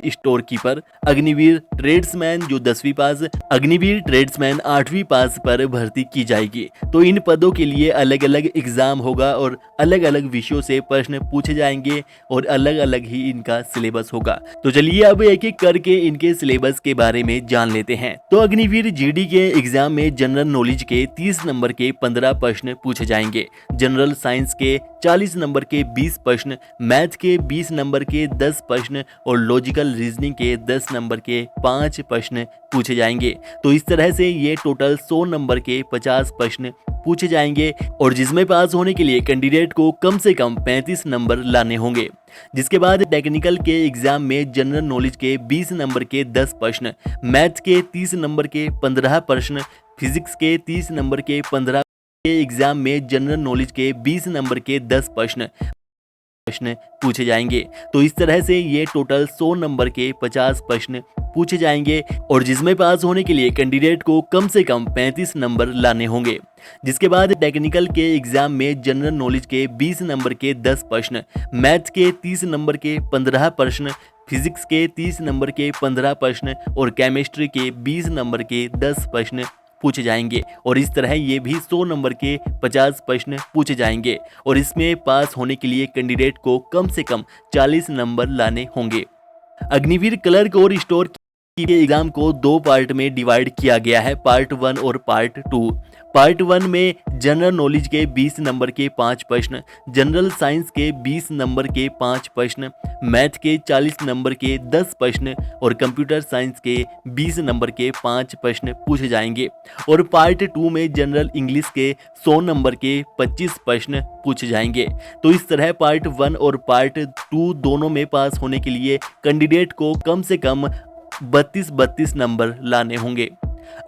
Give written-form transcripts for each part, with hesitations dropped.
Store keeper, Agniveer tradesman जो 10वीं पास, Agniveer tradesman 8वीं पास पर भर्ती की जाएगी। तो इन पदों के लिए अलग अलग एग्जाम होगा और अलग अलग विषयों से प्रश्न पूछे जाएंगे और अलग अलग ही इनका सिलेबस होगा। तो चलिए अब एक एक करके इनके सिलेबस के बारे में जान लेते हैं। तो अग्निवीर जीडी के एग्जाम में जनरल नॉलेज के 30 नंबर के 15 प्रश्न पूछे जाएंगे, जनरल साइंस के 40 नंबर के 20 प्रश्न, मैथ के 20 नंबर के 10 प्रश्न और लॉजिकल रीजनिंग के 10 नंबर के 5 प्रश्न पूछे जाएंगे। तो इस तरह से ये टोटल 100 नंबर के 50 प्रश्न पूछे जाएंगे और जिसमें पास होने के लिए कैंडिडेट को कम से कम 35 नंबर लाने होंगे। जिसके बाद टेक्निकल के एग्जाम में जनरल नॉलेज के 20 नंबर के 10 प्रश्न, मैथ के 30 नंबर के 15 प्रश्न, फिजिक्स के 30 नंबर के 15 के एग्जाम में जनरल नॉलेज के 20 नंबर के 10 प्रश्न पूछे जाएंगे। तो इस तरह से ये टोटल 100 नंबर के 50 प्रश्न पूछे जाएंगे और जिसमें पास होने के लिए कैंडिडेट को कम से कम 35 नंबर लाने होंगे। जिसके बाद टेक्निकल के एग्जाम में जनरल नॉलेज के 20 नंबर के 10 प्रश्न, मैथ के 30 नंबर के 15 प्रश्न, फिजिक्स के 30 नंबर के 15 प्रश्न और केमिस्ट्री के 20 नंबर के 10 प्रश्न पूछे जाएंगे और इस तरह ये भी 100 नंबर के 50 प्रश्न पूछे जाएंगे और इसमें पास होने के लिए कैंडिडेट को कम से कम 40 नंबर लाने होंगे। अग्निवीर क्लर्क और स्टोर के एग्जाम को 2 पार्ट में डिवाइड किया गया है, पार्ट 1 और पार्ट 2। पार्ट 1 में जनरल नॉलेज के 20 नंबर के 5 प्रश्न, जनरल साइंस के 20 नंबर के 5 प्रश्न, मैथ के 40 नंबर के 10 प्रश्न और कंप्यूटर साइंस के 20 नंबर के 5 प्रश्न पूछे जाएंगे और पार्ट 2 में जनरल इंग्लिश के 100 नंबर के 25 प्रश्न पूछे जाएंगे। तो इस तरह पार्ट 1 और पार्ट 2 दोनों में पास होने के लिए कैंडिडेट को कम से कम 32 नंबर लाने होंगे।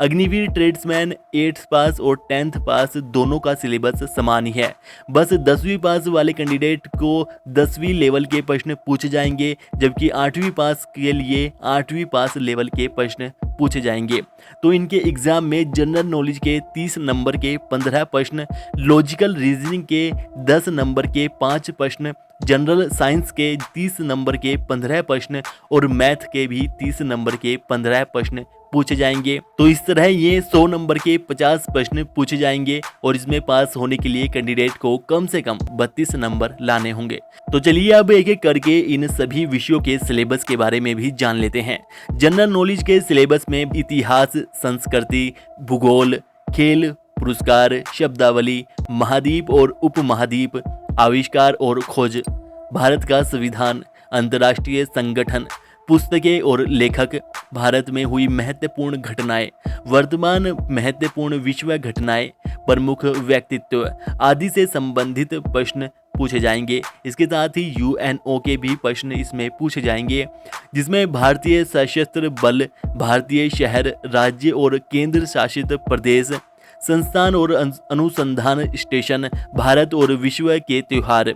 अग्निवीर ट्रेड्समैन 8th पास और 10th पास दोनों का सिलेबस समान ही है, बस 10वीं पास वाले कैंडिडेट को 10वीं लेवल के प्रश्न पूछे जाएंगे जबकि 8वीं पास के लिए 8वीं पास लेवल के प्रश्न पूछे जाएंगे। तो इनके एग्जाम में जनरल नॉलेज के 30 नंबर के 15 प्रश्न, लॉजिकल रीजनिंग के 10 नंबर के 5 प्रश्न, जनरल साइंस के 30 नंबर के 15 प्रश्न और मैथ के भी 30 नंबर के 15 प्रश्न पूछे जाएंगे। तो इस तरह ये 100 नंबर के 50 प्रश्न पूछे जाएंगे और इसमें पास होने के लिए कैंडिडेट को कम से कम 32 नंबर लाने होंगे। तो चलिए अब एक एक करके इन सभी विषयों के सिलेबस के बारे में भी जान लेते हैं। जनरल नॉलेज के सिलेबस में इतिहास, संस्कृति, भूगोल, खेल, पुरस्कार, शब्दावली, महाद्वीप और उपमहाद्वीप, आविष्कार और खोज, भारत का संविधान, अंतर्राष्ट्रीय संगठन, पुस्तकें और लेखक, भारत में हुई महत्वपूर्ण घटनाएं, वर्तमान महत्वपूर्ण विश्व घटनाएं, प्रमुख व्यक्तित्व आदि से संबंधित प्रश्न पूछे जाएंगे। इसके साथ ही यूएनओ के भी प्रश्न इसमें पूछे जाएंगे जिसमें भारतीय सशस्त्र बल, भारतीय शहर, राज्य और केंद्र शासित प्रदेश, संस्थान और अनुसंधान स्टेशन, भारत और विश्व के त्योहार,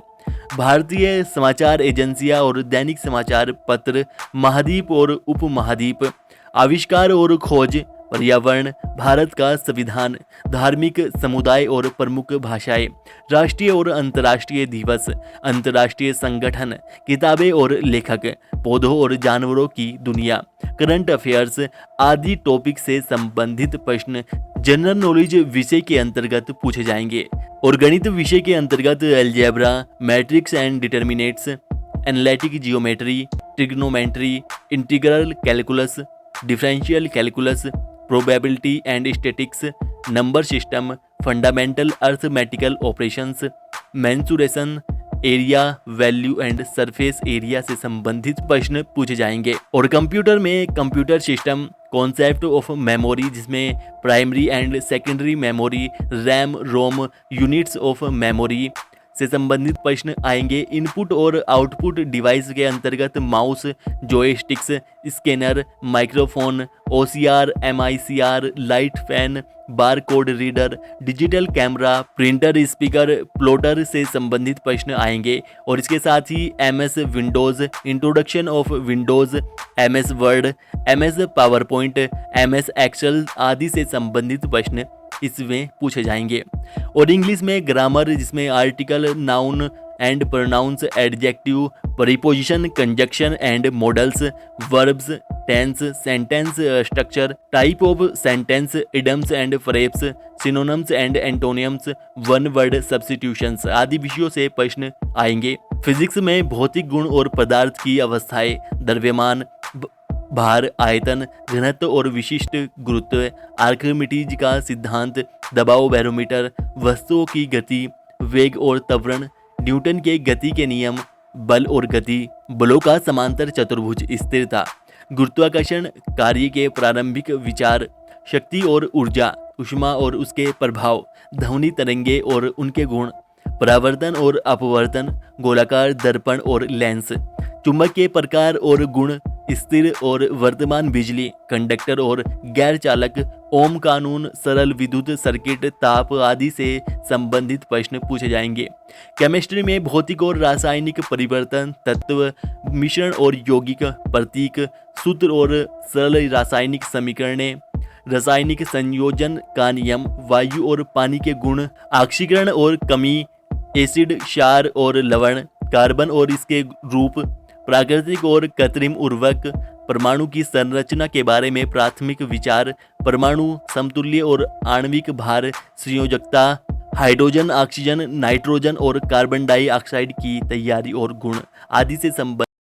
भारतीय समाचार एजेंसियां और दैनिक समाचार पत्र, महाद्वीप और उपमहाद्वीप, आविष्कार और खोज, पर्यावरण, भारत का संविधान, धार्मिक समुदाय और प्रमुख भाषाएं, राष्ट्रीय और अंतर्राष्ट्रीय दिवस, अंतर्राष्ट्रीय संगठन, किताबें और लेखक, पौधों और जानवरों की दुनिया, करंट अफेयर्स आदि टॉपिक से संबंधित प्रश्न जनरल नॉलेज विषय के अंतर्गत पूछे जाएंगे और गणित विषय के अंतर्गत algebra, matrix and determinants, analytic geometry, trigonometry, integral calculus, differential calculus, probability and statics, number system, fundamental arithmetical operations, mensuration, area, value and surface area से संबंधित प्रश्न पूछे जाएंगे और कंप्यूटर में computer system, concept of memory जिसमें primary and secondary memory, RAM, ROM, units of memory से संबंधित प्रश्न आएंगे। इनपुट और आउटपुट डिवाइस के अंतर्गत mouse, joysticks, scanner, microphone, OCR, MICR, light pen, bar code reader, digital camera, printer, speaker, plotter से संबंधित प्रश्न आएंगे और इसके साथ ही MS Windows, introduction of Windows, MS Word, MS power point, MS Excel आदि से संबंधित प्रश्न इसमें पूछे जाएंगे और इंग्लिश में ग्रामर जिसमें article, noun, and pronouns, adjective, preposition, conjunction and modals, verbs, tense, sentence structure, type of sentence, idioms and phrases, synonyms and antonyms, one word substitutions आदि विषयों से प्रश्न आएंगे। फिजिक्स में भौतिक गुण और पदार्थ की अवस्थाएं, द्रव्यमान, भार, आयतन, घनत्व और विशिष्ट गुरुत्व, आर्किमिडीज का सिद्धांत, दबाव बैरोमीटर, वस्तुओं की गति, वेग और त्वरण, न्यूटन के गति के नियम, बल और गति, बलों का समांतर चतुर्भुज, स्थिरता, गुरुत्वाकर्षण कार्य के प्रारंभिक विचार, शक्ति और ऊर्जा, ऊष्मा और उसके प्रभाव, ध्वनि तरंगे और उनके गुण, परावर्तन और अपवर्तन, गोलाकार दर्पण और लेंस, चुंबक के प्रकार और गुण, स्थिर और वर्तमान बिजली, कंडक्टर और गैर चालक, ओम कानून, सरल विद्युत सर्किट, ताप आदि से संबंधित प्रश्न पूछे जाएंगे। केमिस्ट्री में भौतिक और रासायनिक परिवर्तन, तत्व, मिश्रण और यौगिक, प्रतीक, सूत्र और सरल रासायनिक समीकरणें, रासायनिक संयोजन का नियम, वायु और पानी के गुण, ऑक्सीकरण और कमी, एसिड, क्षार और लवण, कार्बन और इसके रूप, प्राकृतिक और कृत्रिम उर्वरक, परमाणु की संरचना के बारे में प्राथमिक विचार, परमाणु समतुल्य और आणविक भार, संयोजकता, हाइड्रोजन, ऑक्सीजन, नाइट्रोजन और कार्बन डाइऑक्साइड की तैयारी और गुण आदि से संबंधित